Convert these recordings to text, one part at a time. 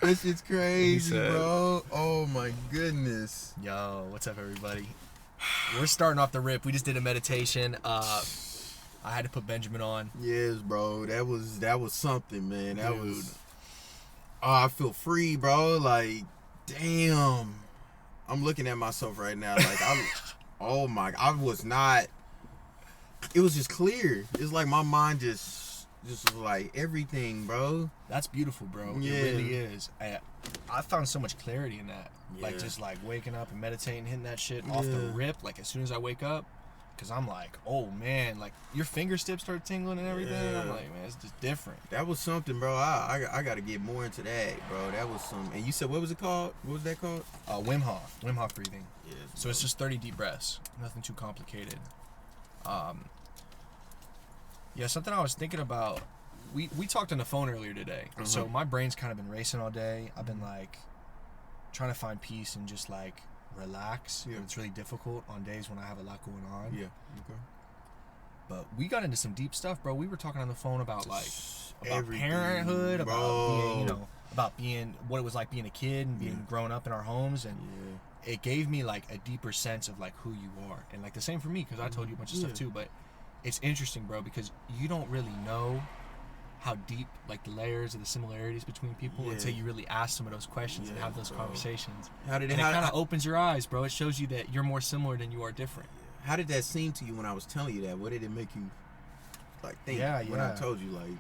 That shit's crazy, bro. Oh my goodness. Yo, what's up, everybody? We're starting off the rip. We just did a meditation. I had to put Benjamin on. Yes, bro. That was something, man. That was. Oh, I feel free, bro. Like, damn. I'm looking at myself right now. Like, oh my. I was not. It was just clear. It's like my mind just was like everything, bro. That's beautiful, bro. Yeah. It really is. I found so much clarity in that. Yeah. Like, just like waking up and meditating, hitting that shit off the rip. Like, as soon as I wake up. Because I'm like, oh, man. Like, your fingertips start tingling and everything. Yeah. I'm like, man, it's just different. That was something, bro. I got to get more into that, bro. That was some. And you said, what was it called? What was that called? Wim Hof. Wim Hof breathing. Yes, so it's just 30 deep breaths. Nothing too complicated. Yeah, something I was thinking about. We talked on the phone earlier today. Uh-huh. So my brain's kind of been racing all day. I've been like trying to find peace and just like relax. Yeah. And it's really difficult on days when I have a lot going on. Yeah. Okay. But we got into some deep stuff, bro. We were talking on the phone about like Everything, parenthood, bro. about being what it was like being a kid and being grown up in our homes, and it gave me like a deeper sense of like who you are, and like the same for me because I told you a bunch of stuff too. But it's interesting, bro, because you don't really know how deep like the layers or the similarities between people until you really ask some of those questions and have those conversations. It kind of opens your eyes, bro. It shows you that you're more similar than you are different. How did that seem to you when I was telling you that? What did it make you like think when I told you like?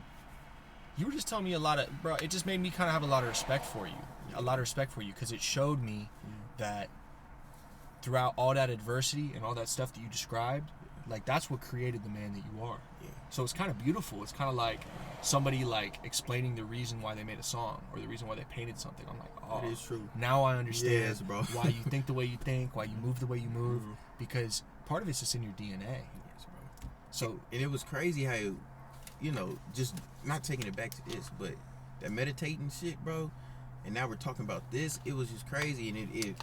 You were just telling me a lot of, bro. It just made me kind of have a lot of respect for you, because it showed me that throughout all that adversity and all that stuff that you described, like that's what created the man that you are. Yeah. So it's kind of beautiful. It's kind of like somebody like explaining the reason why they made a song or the reason why they painted something. I'm like, oh, it is true. Now I understand bro. why you think the way you think, why you move the way you move, because part of it's just in your DNA. Yes, bro. So and it was crazy how, just not taking it back to this, but that meditating shit, bro. And now we're talking about this. It was just crazy, and it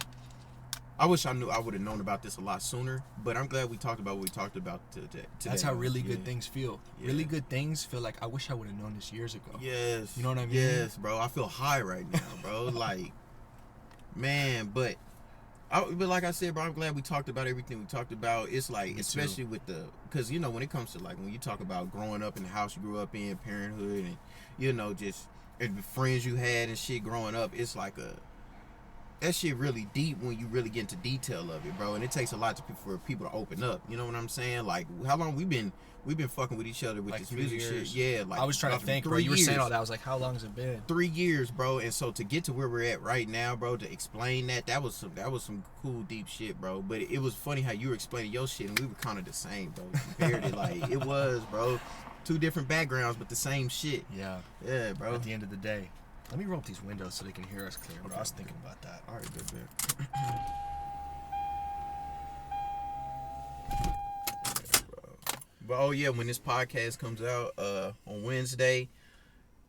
I wish I would have known about this a lot sooner, but I'm glad we talked about what we talked about today. That's how really good things feel. Yeah. Really good things feel like I wish I would have known this years ago. Yes. You know what I mean? Yes, bro. I feel high right now, bro. Like, man, but like I said, bro, I'm glad we talked about everything we talked about. It's like, especially with because, when it comes to like, when you talk about growing up in the house you grew up in, parenthood, and, just and the friends you had and shit growing up, it's like that shit really deep when you really get into detail of it, bro. And it takes a lot for people to open up. You know what I'm saying? Like, how long we've been fucking with each other with like this music shit? Yeah, like I was trying to think, bro. You were saying all that. I was like, how long has it been? 3 years, bro. And so to get to where we're at right now, bro, to explain that was some cool deep shit, bro. But it was funny how you were explaining your shit, and we were kind of the same, bro. Compared it, like it was, bro. 2 different backgrounds, but the same shit. Yeah, bro. At the end of the day. Let me roll up these windows so they can hear us clear, bro. Okay. I was thinking about that. All right, good. But when this podcast comes out on Wednesday,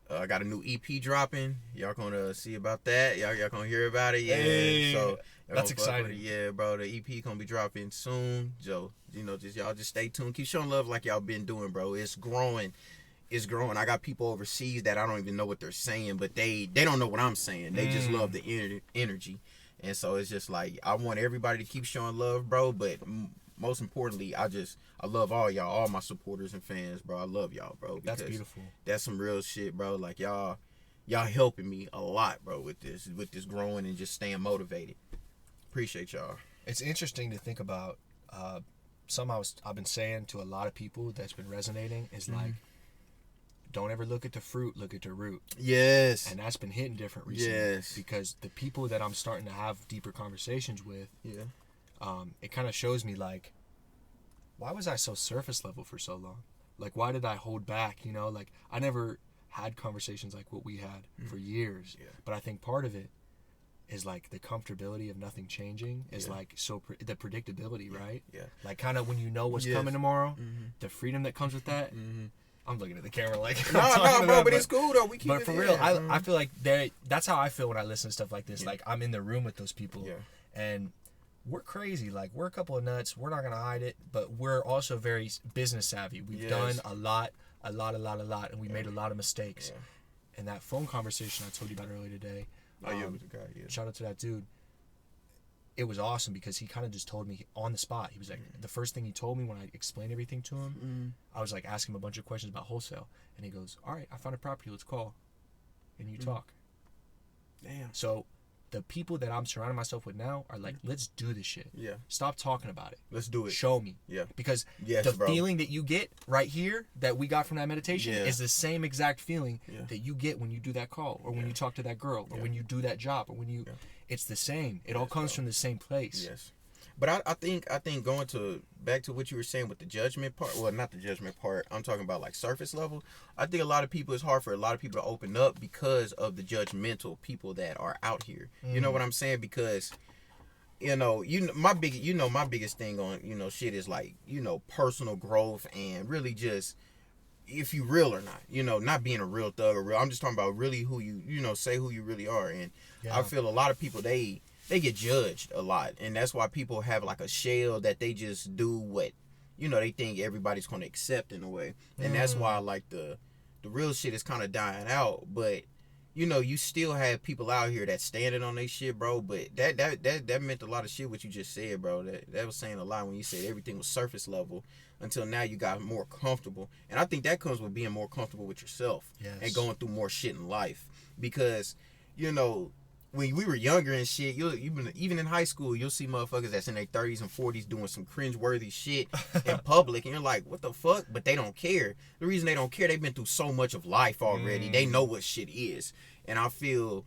I got a new EP dropping. Y'all gonna see about that. Y'all gonna hear about it. Yeah, hey, so that's exciting. Yeah, bro, the EP gonna be dropping soon. Joe, y'all just stay tuned. Keep showing love like y'all been doing, bro. It's growing. I got people overseas that I don't even know what they're saying, but they don't know what I'm saying. They just love the energy. And so it's just like, I want everybody to keep showing love, bro. But most importantly, I love all y'all, all my supporters and fans, bro. I love y'all, bro. That's beautiful. That's some real shit, bro. Like y'all helping me a lot, bro, with this growing and just staying motivated. Appreciate y'all. It's interesting to think about. Something I've been saying to a lot of people that's been resonating is like, don't ever look at the fruit, look at the root. Yes. And that's been hitting different recently. Yes. Because the people that I'm starting to have deeper conversations with, it kind of shows me like, why was I so surface level for so long? Like, why did I hold back? Like I never had conversations like what we had for years. Yeah. But I think part of it is like the comfortability of nothing changing is like the predictability, right? Yeah. Like kind of when you know what's coming tomorrow, the freedom that comes with that. I'm looking at the camera like no, bro, but it's cool though. We keep. But for real, I feel like that's how I feel when I listen to stuff like this. Yeah. Like I'm in the room with those people, and we're crazy. Like we're a couple of nuts. We're not gonna hide it, but we're also very business savvy. We've done a lot, and we made a lot of mistakes. Yeah. And that phone conversation I told you about earlier today. With the guy, yeah. Shout out to that dude. It was awesome because he kind of just told me on the spot. He was like, the first thing he told me when I explained everything to him, I was like asking him a bunch of questions about wholesale. And he goes, all right, I found a property, let's call. And you talk. Damn. So the people that I'm surrounding myself with now are like, let's do this shit. Yeah. Stop talking about it. Let's do it. Show me. Yeah. Because yes, the bro. feeling that you get right here that we got from that meditation Yeah. is the same exact feeling Yeah. that you get when you do that call or when you talk to that girl or when you do that job or when you it's the same. It all comes from the same place. Yes. But I think going back to what you were saying with the judgment part, well, not the judgment part, I'm talking about like surface level. I think a lot of people, it's hard for a lot of people to open up because of the judgmental people that are out here. You know what I'm saying? Because my biggest thing on, shit is like, personal growth and really just if you real or not, not being a real thug or real. I'm just talking about really who you, say who you really are. And I feel a lot of people, they get judged a lot, and that's why people have like a shell that they just do what they think everybody's going to accept in a way, and that's why like the real shit is kind of dying out. But you still have people out here that standing on their shit, bro. But that meant a lot of shit what you just said, bro. That was saying a lot when you said everything was surface level until now you got more comfortable, and I think that comes with being more comfortable with yourself and going through more shit in life. Because when we were younger and shit, even in high school, you'll see motherfuckers that's in their 30s and 40s doing some cringe-worthy shit in public, and you're like, what the fuck? But they don't care. The reason they don't care, they've been through so much of life already. They know what shit is. And I feel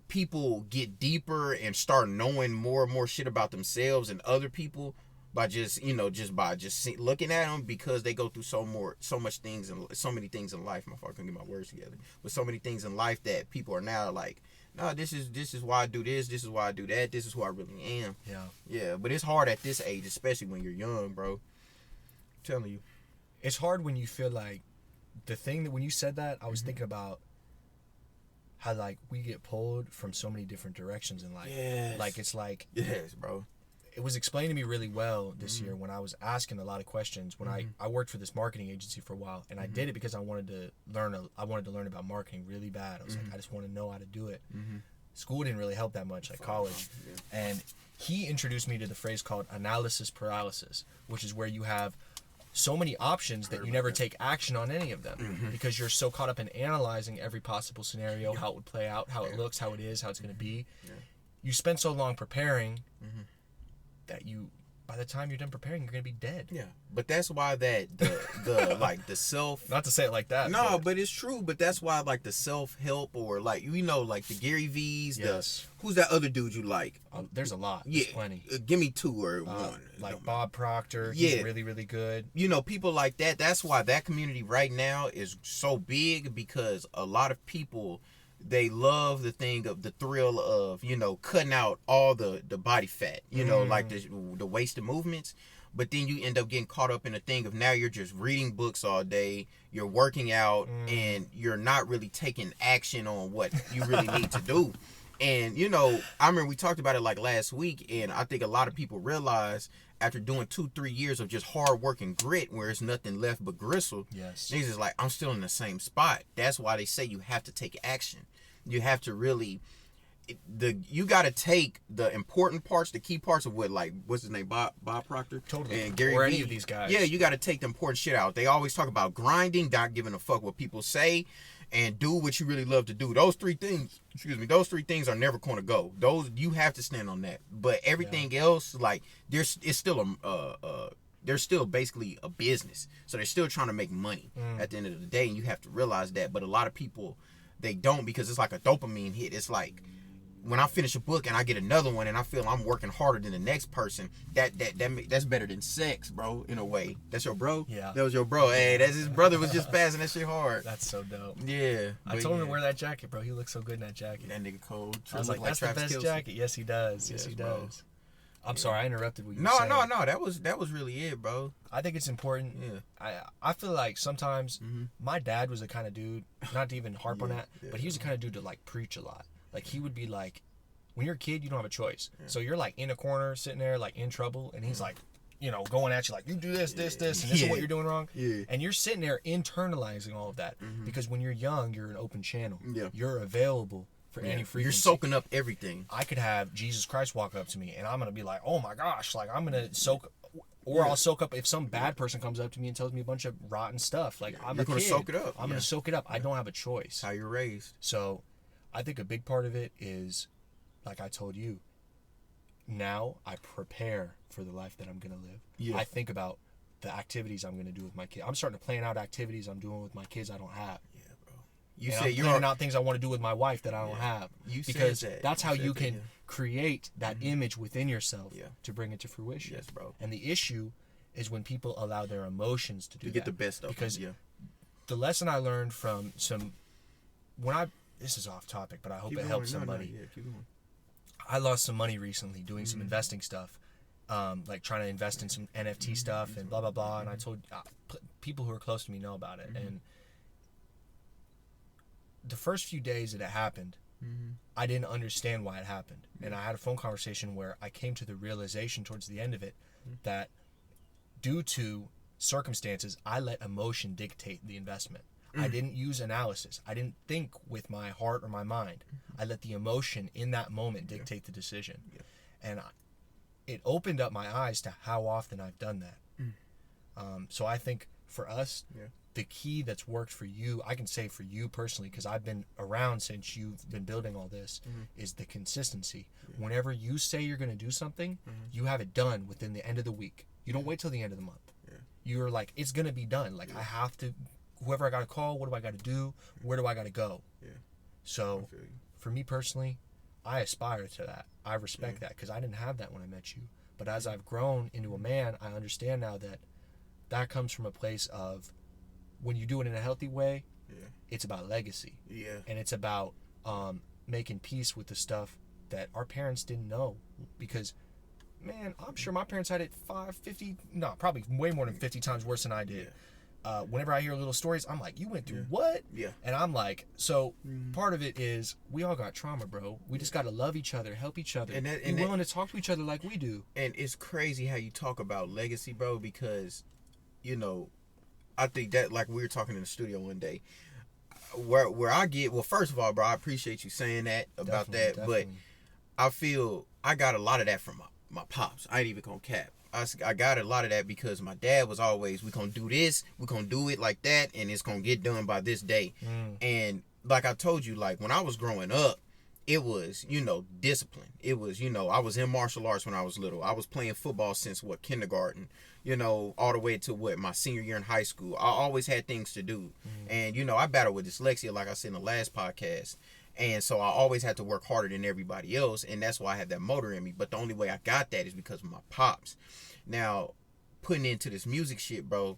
people get deeper and start knowing more and more shit about themselves and other people by just looking at them, because they go through so many things in life. My fuck, I couldn't get my words together. But so many things in life that people are now like, no, this is why I do this is why I do that, this is who I really am. Yeah, but it's hard at this age, especially when you're young, bro. I'm telling you. It's hard when you feel like the thing that when you said that, I was thinking about how like we get pulled from so many different directions in life. Yes. Like it's like yes, bro. It was explained to me really well this year when I was asking a lot of questions. When I worked for this marketing agency for a while, and I did it because I wanted to learn about marketing really bad. I was like, I just want to know how to do it. School didn't really help that much, like college. And he introduced me to the phrase called analysis paralysis, which is where you have so many options that you never take action on any of them because you're so caught up in analyzing every possible scenario, how it would play out, how it looks, how it is, how it's going to be. You spend so long preparing that by the time you're done preparing, you're gonna be dead. Yeah, but that's why the like the self. Not to say it like that. No, but it's true. But that's why like the self help or like like the Gary V's. Yes. Who's that other dude you like? There's a lot. There's plenty. Give me two or one. Like Bob Proctor. He's really, really good. People like that. That's why that community right now is so big, because a lot of people, they love the thing of the thrill of, cutting out all the body fat, like the wasted movements. But then you end up getting caught up in the thing of now you're just reading books all day, you're working out, and you're not really taking action on what you really need to do. And, I remember we talked about it like last week, and I think a lot of people realize after doing 2-3 years of just hard work and grit where it's nothing left but gristle, niggas is like, I'm still in the same spot. That's why they say you have to take action. You have to really, you got to take the important parts, the key parts of what's his name, Bob Proctor? Totally. And Gary or V. any of these guys. Yeah, you got to take the important shit out. They always talk about grinding, not giving a fuck what people say, and do what you really love to do. Those three things are never going to go. Those, you have to stand on that. But everything else, like, they're still basically a business. So they're still trying to make money at the end of the day, and you have to realize that. But a lot of people, they don't, because it's like a dopamine hit. It's like when I finish a book and I get another one and I feel I'm working harder than the next person, that's better than sex, bro, in a way. That's your bro? Yeah. That was your bro. Hey, that's his brother was just passing that shit hard. That's so dope. Yeah. I told him to wear that jacket, bro. He looks so good in that jacket. That nigga cold. I was like, that's the best jacket. Yes, he does. Yes, he does. I'm sorry, I interrupted what you were saying. No. That was really it, bro. I think it's important. Yeah. I feel like sometimes my dad was the kind of dude, not to even harp on that, but he was the kind of dude to like preach a lot. Like he would be like, when you're a kid, you don't have a choice. Yeah. So you're like in a corner, sitting there like in trouble, and he's like, going at you like, you do this, and this is what you're doing wrong. Yeah. And you're sitting there internalizing all of that. Because when you're young, you're an open channel. Yeah. You're available for any frequency. You're soaking up everything. I could have Jesus Christ walk up to me, and I'm going to be like, oh my gosh, like I'm going to soak, or I'll soak up if some bad person comes up to me and tells me a bunch of rotten stuff. Like, I'm You're going to soak it up. I'm going to soak it up. I don't have a choice. How you're raised. So I think a big part of it is, like I told you, now I prepare for the life that I'm going to live. Yeah. I think about the activities I'm going to do with my kids. I'm starting to plan out activities I'm doing with my kids I don't have. Yeah, bro. You And said I'm you're planning out things I want to do with my wife that I don't have. You because said that. that's how you can yeah. create that image within yourself Yeah. to bring it to fruition. Yes, bro. And the issue is when people allow their emotions to do To that. get the best of because them. the lesson I learned from this is off topic, but I hope it helps somebody. Yeah, keep going. I lost some money recently doing some investing stuff, like trying to invest in some NFT stuff and blah blah blah. And I told people who are close to me know about it. And the first few days that it happened, I didn't understand why it happened. And I had a phone conversation where I came to the realization towards the end of it that due to circumstances, I let emotion dictate the investment. I didn't use analysis. I didn't think with my heart or my mind. I let the emotion in that moment dictate the decision. Yeah. And it opened up my eyes to how often I've done that. So I think for us, the key that's worked for you, I can say for you personally, because I've been around since you've been building all this, is the consistency. Whenever you say you're going to do something, you have it done within the end of the week. You don't wait till the end of the month. You're like, it's going to be done. Like, I have to, whoever I got to call, what do I got to do? Where do I got to go? So for me personally, I aspire to that. I respect that because I didn't have that when I met you. But as I've grown into a man, I understand now that that comes from a place of when you do it in a healthy way, it's about legacy. And it's about making peace with the stuff that our parents didn't know. Because, man, I'm sure my parents had it probably way more than 50 times worse than I did. Whenever I hear little stories, I'm like, you went through what? And I'm like, so part of it is we all got trauma, bro. We just got to love each other, help each other, be willing to talk to each other like we do. And it's crazy how you talk about legacy, bro, because, I think that, like we were talking in the studio one day, where I get, well, first of all, bro, I appreciate you saying that about Definitely. But I feel I got a lot of that from my pops. I ain't even gonna cap. I got a lot of that because my dad was always, we gonna do this, we gonna do it like that, and it's gonna get done by this day. And like I told you, like when I was growing up, it was, discipline. It was, I was in martial arts when I was little. I was playing football since kindergarten, all the way to my senior year in high school. I always had things to do. And, I battled with dyslexia, like I said in the last podcast. And so I always had to work harder than everybody else. And that's why I had that motor in me. But the only way I got that is because of my pops. Now, putting into this music shit, bro,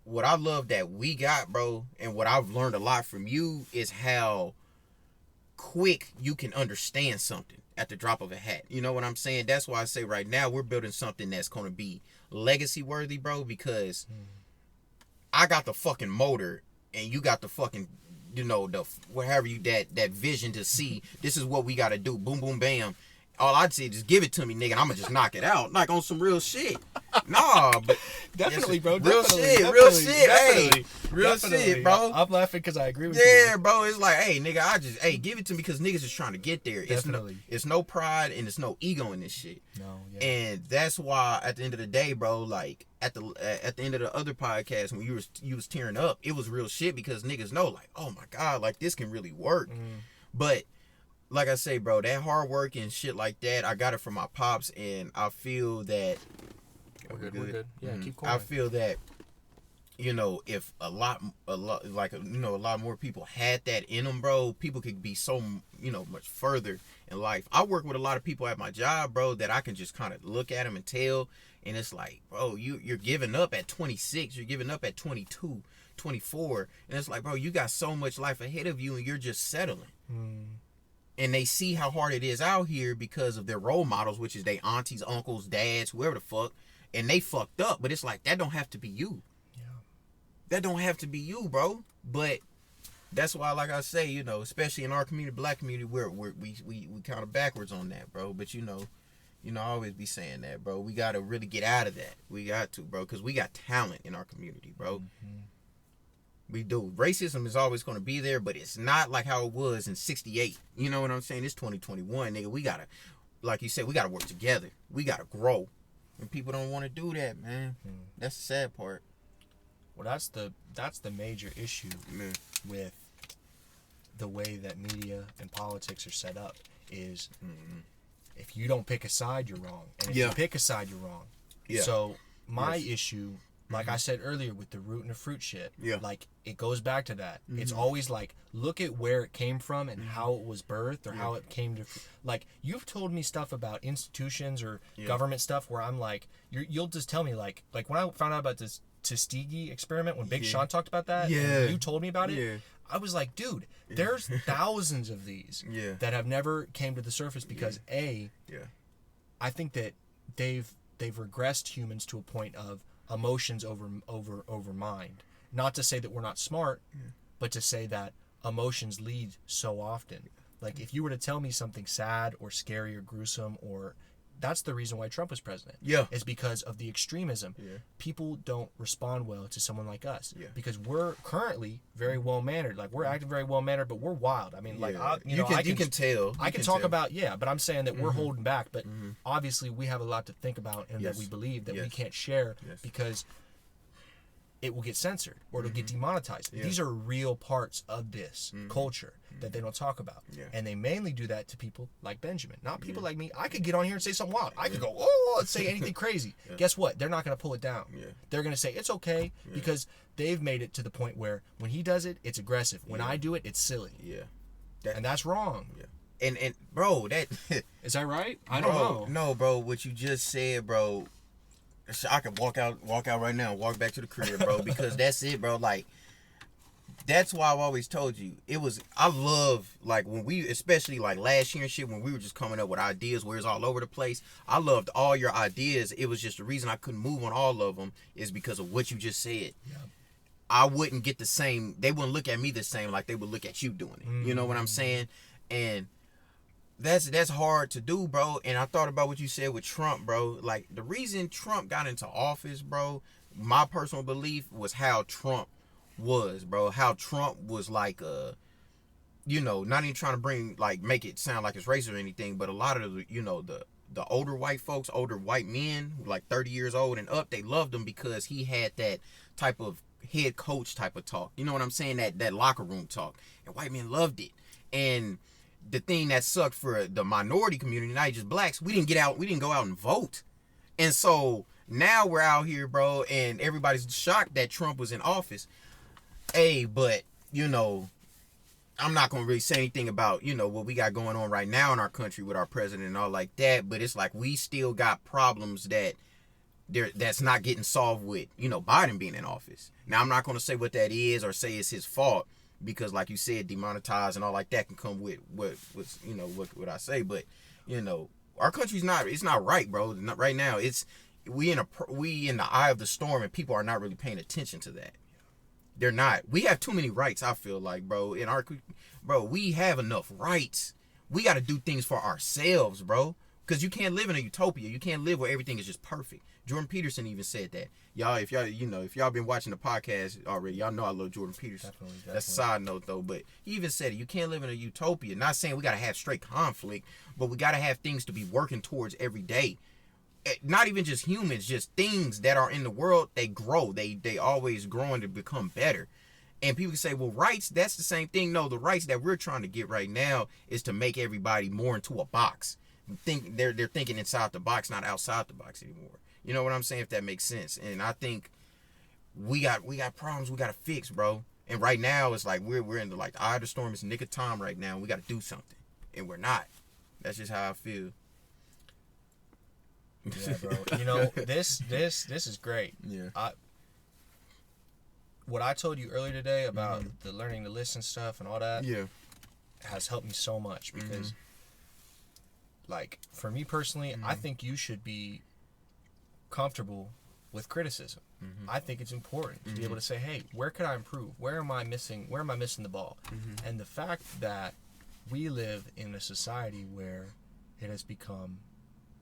what I love that we got, bro, and what I've learned a lot from you is how quick you can understand something at the drop of a hat. You know what I'm saying? That's why I say right now we're building something that's going to be legacy worthy, bro, because I got the fucking motor and you got the fucking, the wherever you that vision to see this is what we got to do. Boom, boom, bam. All I'd say, just give it to me, nigga, and I'm gonna just knock it out, like on some real shit. Nah, but definitely, bro. Real definitely, shit, real shit. Definitely, hey, real shit, bro. I'm laughing because I agree with you. Yeah, bro. It's like, hey, nigga, give it to me because niggas is trying to get there. Definitely. It's no pride and it's no ego in this shit. No, yeah. And that's why at the end of the day, bro, like at the end of the other podcast when you was tearing up, it was real shit because niggas know, like, oh my god, like this can really work. But like I say, bro, that hard work and shit like that, I got it from my pops, and I feel that we're good. Yeah, keep going. I feel that, if a lot more people had that in them, bro, people could be so, much further in life. I work with a lot of people at my job, bro, that I can just kind of look at them and tell, and it's like, bro, you're giving up at 26, you're giving up at 22, 24, and it's like, bro, you got so much life ahead of you, and you're just settling. And they see how hard it is out here because of their role models, which is their aunties, uncles, dads, whoever the fuck. And they fucked up. But it's like, that don't have to be you. Yeah. That don't have to be you, bro. But that's why, like I say, especially in our community, black community, we kind of backwards on that, bro. But, You know, I always be saying that, bro. We got to really get out of that. We got to, bro, because we got talent in our community, bro. Mm-hmm. We do. Racism is always going to be there, but it's not like how it was in 68. You know what I'm saying? It's 2021, nigga. We got to, like you said, we got to work together. We got to grow. And people don't want to do that, man. That's the sad part. Well, that's the major issue with the way that media and politics are set up is if you don't pick a side, you're wrong. And if you pick a side, you're wrong. Yeah. So my issue, like I said earlier with the root and the fruit shit, like it goes back to that. It's always like, look at where it came from and how it was birthed or how it came to, like, you've told me stuff about institutions or government stuff where I'm like, you'll just tell me like when I found out about this Tuskegee experiment, when Big Sean talked about that, and you told me about it, I was like, dude, there's thousands of these that have never came to the surface because I think that they've regressed humans to a point of emotions over mind. Not to say that we're not smart, but to say that emotions lead so often. Like if you were to tell me something sad or scary or gruesome, or that's the reason why Trump was president. Yeah. Is because of the extremism. Yeah. People don't respond well to someone like us. Yeah. Because we're currently very well mannered. Like we're acting very well mannered, but we're wild. I mean, like you can tell. I can talk about but I'm saying that we're holding back. But obviously we have a lot to think about and that we believe that we can't share because it will get censored or it'll get demonetized. Yeah. These are real parts of this culture that they don't talk about. Yeah. And they mainly do that to people like Benjamin. Not people like me. I could get on here and say something wild. I could go, and say anything crazy. Guess what? They're not going to pull it down. Yeah. They're going to say, it's okay because they've made it to the point where when he does it, it's aggressive. When I do it, it's silly. Yeah. And that's wrong. Yeah. And bro, that... Is that right? I don't know. No, bro, what you just said, bro... I could walk out right now and walk back to the crib, bro, because that's it, bro. Like, that's why I've always told you. I love, like, when we, especially, like, last year and shit, when we were just coming up with ideas where it's all over the place. I loved all your ideas. It was just the reason I couldn't move on all of them is because of what you just said. Yeah. I wouldn't get the same, they wouldn't look at me the same like they would look at you doing it. You know what I'm saying? And that's hard to do, bro. And I thought about what you said with Trump, bro. Like, the reason Trump got into office, bro, my personal belief was how Trump was, bro. How Trump was like not even trying to make it sound like it's racist or anything, but a lot of the older white folks, older white men, like 30 years old and up, they loved him because he had that type of head coach type of talk. You know what I'm saying? That locker room talk. And white men loved it. And the thing that sucked for the minority community, not just blacks, we didn't go out and vote. And so now we're out here, bro, and everybody's shocked that Trump was in office. But, I'm not going to really say anything about, what we got going on right now in our country with our president and all like that, but it's like we still got problems that's not getting solved with, Biden being in office. Now, I'm not going to say what that is or say it's his fault, because like you said, demonetized and all like that can come with what I say, but our country's it's not right, bro. Not right now. We in the eye of the storm, and people are not really paying attention to that. They're not. We have too many rights, I feel like, bro. We have enough rights. We got to do things for ourselves, bro. Because you can't live in a utopia. You can't live where everything is just perfect. Jordan Peterson even said that. Y'all, if y'all been watching the podcast already, y'all know I love Jordan Peterson. Definitely. That's a side note, though. But he even said it. You can't live in a utopia. Not saying we got to have straight conflict, but we got to have things to be working towards every day. Not even just humans, just things that are in the world, they grow. They always growing to become better. And people can say, well, rights, that's the same thing. No, the rights that we're trying to get right now is to make everybody more into a box. They're thinking inside the box, not outside the box anymore. You know what I'm saying? If that makes sense. And I think we got problems we got to fix, bro. And right now it's like we're in the eye of the storm. It's nick of time right now. We got to do something, and we're not. That's just how I feel. Yeah, bro. This is great. Yeah. What I told you earlier today about the learning to listen stuff and all that, has helped me so much because, like, for me personally, I think you should be comfortable with criticism. I think it's important to be able to say, hey, where could I improve? Where am I missing the ball? And the fact that we live in a society where it has become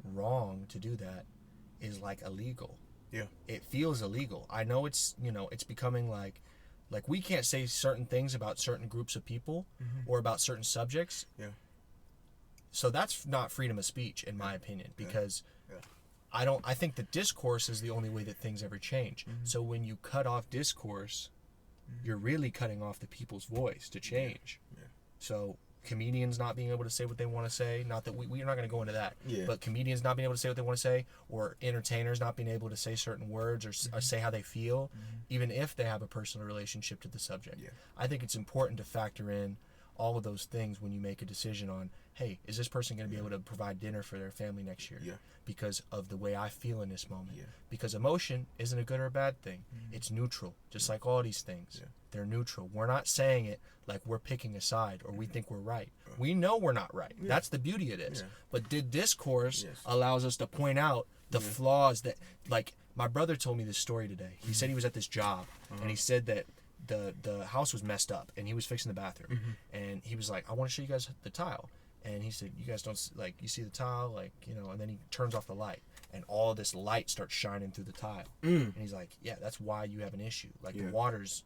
wrong to do that is like illegal. Yeah. It feels illegal. I know it's, it's becoming like we can't say certain things about certain groups of people or about certain subjects. Yeah. So that's not freedom of speech, in my opinion, because I think the discourse is the only way that things ever change. So when you cut off discourse, you're really cutting off the people's voice to change. Yeah. So comedians not being able to say what they want to say, not that we're not going to go into that, but comedians not being able to say what they want to say, or entertainers not being able to say certain words or say how they feel, even if they have a personal relationship to the subject. Yeah. I think it's important to factor in all of those things when you make a decision on, hey, is this person going to be able to provide dinner for their family next year? Yeah. Because of the way I feel in this moment. Yeah. Because emotion isn't a good or a bad thing. It's neutral, just like all these things. Yeah. They're neutral. We're not saying it like we're picking a side or we think we're right. We know we're not right. Yeah. That's the beauty of this. Yeah. But the discourse allows us to point out the flaws that, like, my brother told me this story today. He said he was at this job and he said that the house was messed up and he was fixing the bathroom. And he was like, I want to show you guys the tile. And he said, you guys don't, like, you see the tile, like, and then he turns off the light and all this light starts shining through the tile. And he's like, yeah, that's why you have an issue. Like, the water's,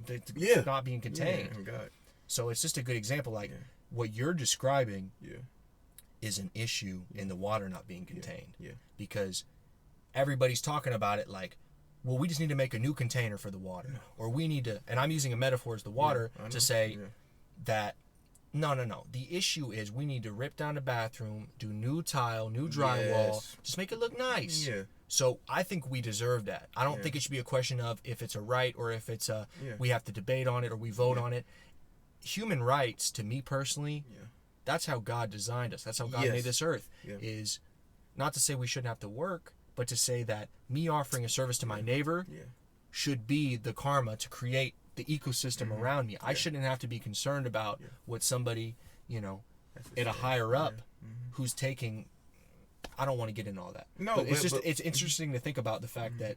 it's not being contained. Yeah, God. So it's just a good example. Like, what you're describing is an issue in the water not being contained. Yeah. Because everybody's talking about it like, well, we just need to make a new container for the water. No. Or we need to, and I'm using a metaphor as the water to say that, no. The issue is we need to rip down the bathroom, do new tile, new drywall, just make it look nice. Yeah. So I think we deserve that. I don't think it should be a question of if it's a right or if it's a we have to debate on it or we vote on it. Human rights, to me personally, that's how God designed us. That's how God made this earth. Is not to say we shouldn't have to work, but to say that me offering a service to my neighbor should be the karma to create the ecosystem around me. I shouldn't have to be concerned about what somebody, at a higher up who's taking. I don't want to get into all that. No, but it's interesting to think about the fact that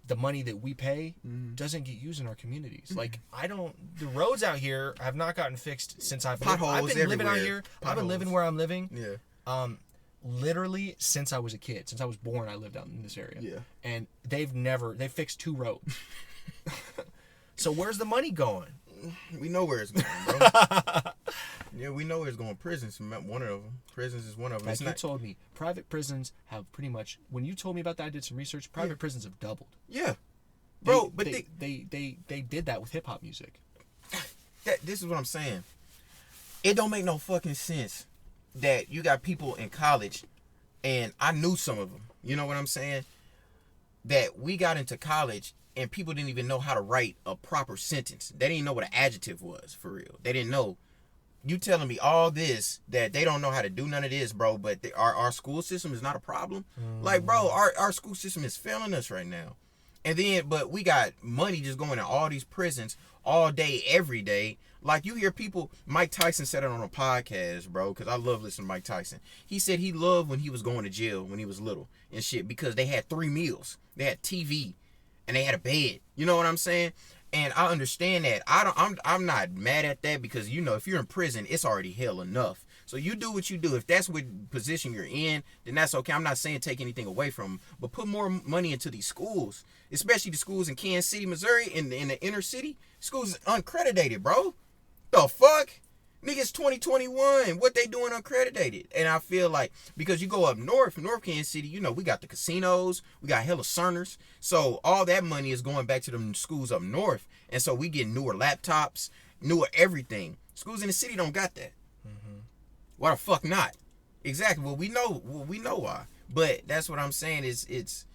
the money that we pay doesn't get used in our communities. Like, the roads out here have not gotten fixed since I've been living out here. I've been living where I'm living. Yeah. Literally since I was a kid. Since I was born, I lived out in this area. Yeah. And they've fixed 2 roads. So where's the money going? We know where it's going, bro. Yeah, we know where it's going. Prisons, one of them. Prisons is one of them. Like you told me, private prisons have pretty much. When you told me about that, I did some research. Private prisons have doubled. Yeah, bro. But they did that with hip hop music. This is what I'm saying. It don't make no fucking sense that you got people in college, and I knew some of them. You know what I'm saying? That we got into college. And people didn't even know how to write a proper sentence. They didn't know what an adjective was, for real. They didn't know. You telling me all this, that they don't know how to do none of this, bro, but our school system is not a problem? Like, bro, our school system is failing us right now. And then, but we got money just going to all these prisons all day, every day. Like, you hear people, Mike Tyson said it on a podcast, bro, because I love listening to Mike Tyson. He said he loved when he was going to jail when he was little and shit, because they had 3 meals. They had TV. And they had a bed. You know what I'm saying? And I understand that. I'm not mad at that because, if you're in prison, it's already hell enough. So you do what you do. If that's what position you're in, then that's okay. I'm not saying take anything away from them. But put more money into these schools. Especially the schools in Kansas City, Missouri, in the inner city. Schools uncredited, bro. The fuck? Niggas 2021, what they doing uncredited? And I feel like, because you go up north Kansas City, we got the casinos, we got hella cerners. So all that money is going back to them schools up north. And so we get newer laptops, newer everything. Schools in the city don't got that. Why the fuck not? Exactly. Well, we know why. But that's what I'm saying is it's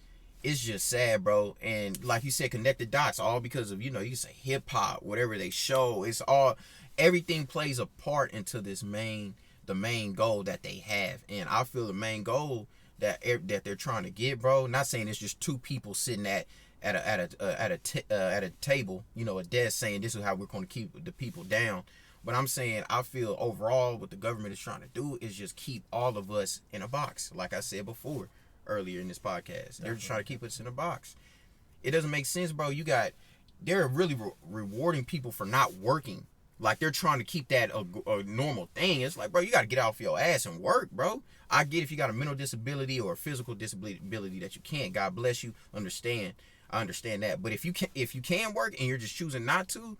just sad, bro. And like you said, connect the dots, all because of, you can say hip hop, whatever they show. It's all... Everything plays a part into the main goal that they have, and I feel the main goal that they're trying to get, bro. Not saying it's just 2 people sitting at a table, a desk, saying this is how we're going to keep the people down. But I'm saying I feel overall what the government is trying to do is just keep all of us in a box, like I said before earlier in this podcast. They're just trying to keep us in a box. It doesn't make sense, bro. They're really rewarding people for not working. Like, they're trying to keep that a normal thing. It's like, bro, you got to get off your ass and work, bro. I get if you got a mental disability or a physical disability that you can't. God bless you. Understand. I understand that. But if you can work and you're just choosing not to,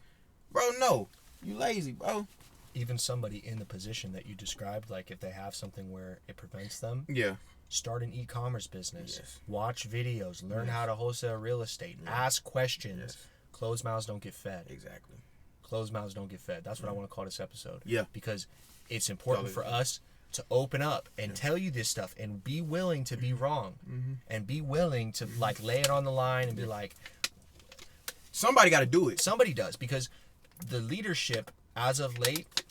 bro, no. You lazy, bro. Even somebody in the position that you described, like if they have something where it prevents them. Yeah. Start an e-commerce business. Yes. Watch videos. Learn how to wholesale real estate. Yeah. Ask questions. Yes. Closed mouths don't get fed. Exactly. Closed mouths don't get fed. That's what I want to call this episode. Yeah. Because it's important for us to open up and tell you this stuff and be willing to be wrong. And be willing to like lay it on the line and be like, somebody got to do it. Somebody does, because the leadership as of late,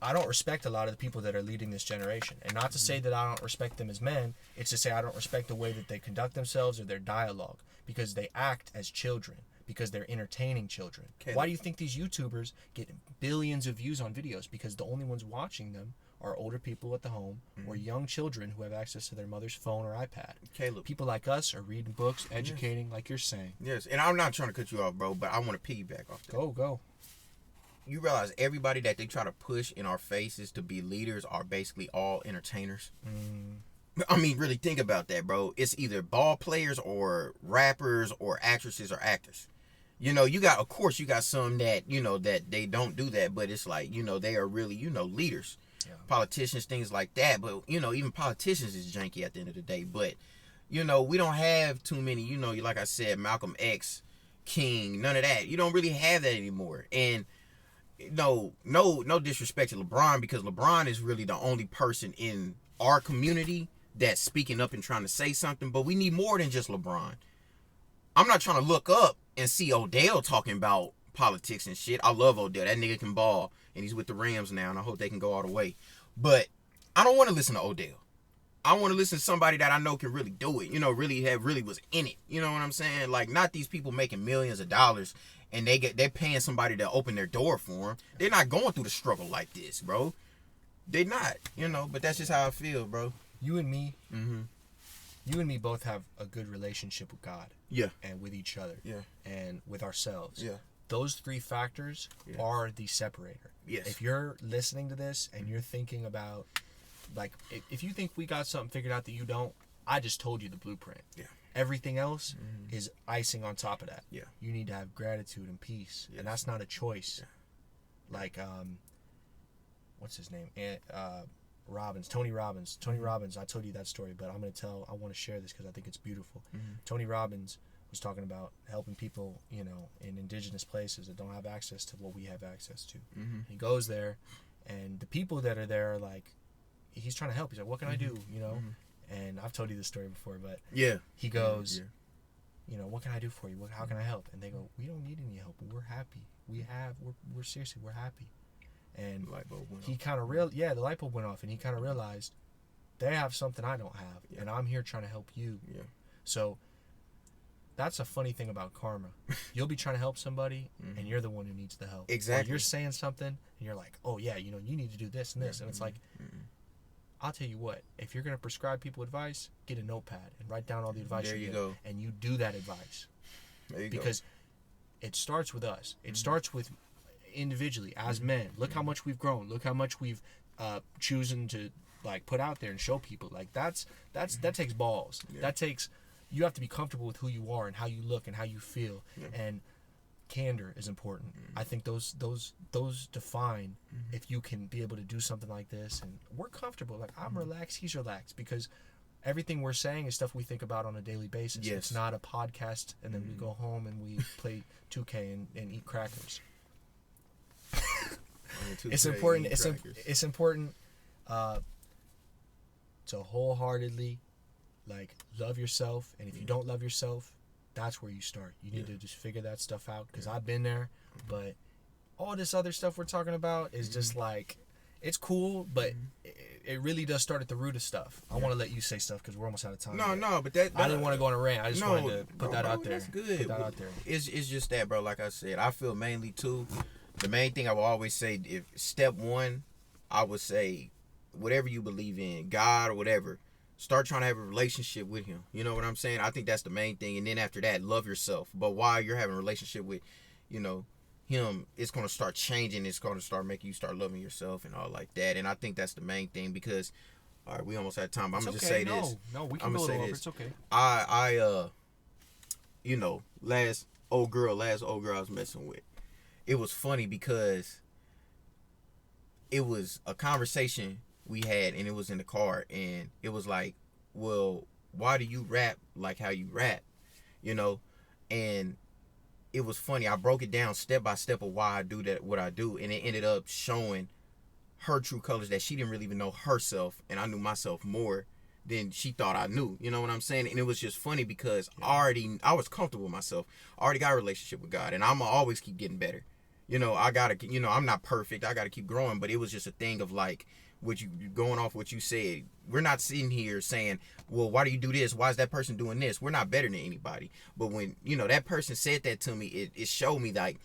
I don't respect a lot of the people that are leading this generation. And not to say that I don't respect them as men, it's to say I don't respect the way that they conduct themselves or their dialogue, because they act as children, because they're entertaining children. Okay. Why do you think these YouTubers get billions of views on videos? Because the only ones watching them are older people at the home or young children who have access to their mother's phone or iPad. Caleb. People like us are reading books, educating, like you're saying. Yes, and I'm not trying to cut you off, bro, but I want to piggyback off that. Go. You realize everybody that they try to push in our faces to be leaders are basically all entertainers? I mean, really think about that, bro. It's either ball players or rappers or actresses or actors. You know, you got some that, you know, that they don't do that, but it's like, you know, they are really, you know, leaders. Yeah. Politicians, things like that. But, you know, even politicians is janky at the end of the day. But, you know, we don't have too many, you know, like I said, Malcolm X, King, none of that. You don't really have that anymore. And no disrespect to LeBron, because LeBron is really the only person in our community that's speaking up and trying to say something. But we need more than just LeBron. I'm not trying to look up and see Odell talking about politics and shit. I love Odell. That nigga can ball, and he's with the Rams now, and I hope they can go all the way. But I don't want to listen to Odell. I want to listen to somebody that I know can really do it. You know, really was in it. You know what I'm saying? Like, not these people making millions of dollars and they're paying somebody to open their door for them. They're not going through the struggle like this, bro. They're not. You know, but that's just how I feel, bro. You and me. You and me both have a good relationship with God. Yeah. And with each other. Yeah. And with ourselves. Yeah. Those three factors are the separator. Yes. If you're listening to this and you're thinking about, like, if you think we got something figured out that you don't, I just told you the blueprint. Yeah. Everything else is icing on top of that. Yeah. You need to have gratitude and peace. Yes. And that's not a choice. Yeah. Like, what's his name? Tony Robbins. Tony Robbins, I told you that story, but I want to share this because I think it's beautiful. Tony Robbins was talking about helping people, you know, in indigenous places that don't have access to what we have access to. He goes there, and the people that are there are like, he's trying to help. He's like, what can I do, you know? And I've told you this story before, but he goes, you know, what can I do for you? How can I help? And they go, we don't need any help. We're happy. We're seriously, we're happy. And he kind of the light bulb went off, and he kind of realized they have something I don't have, and I'm here trying to help you. Yeah. So that's a funny thing about karma. You'll be trying to help somebody, and you're the one who needs the help. Exactly. Or you're saying something, and you're like, oh yeah, you know, you need to do this and this, and it's like, I'll tell you what, if you're gonna prescribe people advice, get a notepad and write down all the advice you get, and you do that advice. There you because it starts with us. It starts with individually as men. Look how much we've grown. Look how much we've chosen to like put out there and show people. Like that takes balls. That takes, you have to be comfortable with who you are and how you look and how you feel. And candor is important. I think those define if you can be able to do something like this, and we're comfortable. Like, I'm relaxed, he's relaxed, because everything we're saying is stuff we think about on a daily basis. It's not a podcast and then we go home and we play 2K and eat crackers. It's important. It's important to wholeheartedly like love yourself, and if you don't love yourself, that's where you start. You need to just figure that stuff out, because I've been there. But all this other stuff we're talking about is just like, it's cool, but it really does start at the root of stuff. I want to let you say stuff because we're almost out of time. No, but that I didn't want to go on a rant. I just wanted to put that out there. That's good. Put that out there. It's just that, bro. Like I said, I feel mainly too. The main thing I will always say, if step one, I would say, whatever you believe in, God or whatever, start trying to have a relationship with him. You know what I'm saying? I think that's the main thing. And then after that, love yourself. But while you're having a relationship with, you know, him, it's going to start changing. It's going to start making you start loving yourself and all like that. And I think that's the main thing because, all right, we almost had time. But I'm going to just say this. No, we can go a little over. It's okay. You know, last old girl I was messing with, it was funny because it was a conversation we had and it was in the car and it was like, well, why do you rap like how you rap? You know? And it was funny. I broke it down step by step of why I do that, what I do. And it ended up showing her true colors that she didn't really even know herself. And I knew myself more than she thought I knew. You know what I'm saying? And it was just funny because I was comfortable with myself. I already got a relationship with God. And I'm going to always keep getting better. You know, I got to, you know, I'm not perfect. I got to keep growing. But it was just a thing of like, going off what you said, we're not sitting here saying, well, why do you do this? Why is that person doing this? We're not better than anybody. But when, you know, that person said that to me, it showed me like,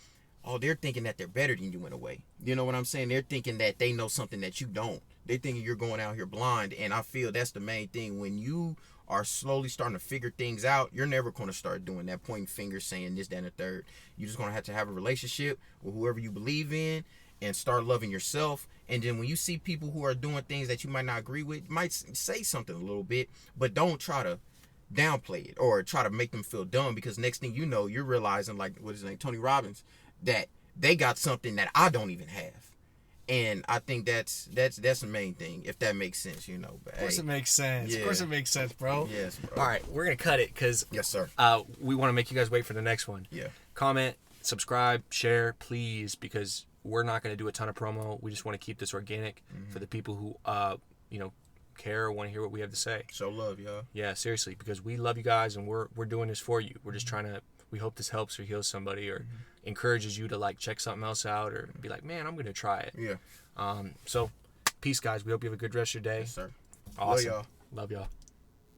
oh, they're thinking that they're better than you in a way. You know what I'm saying? They're thinking that they know something that you don't. They're thinking you're going out here blind. And I feel that's the main thing. When you are slowly starting to figure things out, you're never going to start doing that, pointing fingers, saying this, that, and the third. You're just going to have a relationship with whoever you believe in and start loving yourself. And then when you see people who are doing things that you might not agree with, you might say something a little bit, but don't try to downplay it or try to make them feel dumb, because next thing you know, you're realizing, like, what is his name, Tony Robbins, that they got something that I don't even have. And I think that's the main thing, if that makes sense, you know. But, of course it makes sense. Yeah. Of course it makes sense, bro. Yes, bro. All right, we're going to cut it because yes, sir. We want to make you guys wait for the next one. Yeah. Comment, subscribe, share, please, because we're not going to do a ton of promo. We just want to keep this organic for the people who, you know, care or want to hear what we have to say. Show love, y'all. Yeah, seriously, because we love you guys and we're doing this for you. We're just trying to, we hope this helps or heals somebody or encourages you to like check something else out or be like, man, I'm going to try it. Yeah. So, peace, guys. We hope you have a good rest of your day. Yes, sir. Awesome. Love y'all. Love y'all.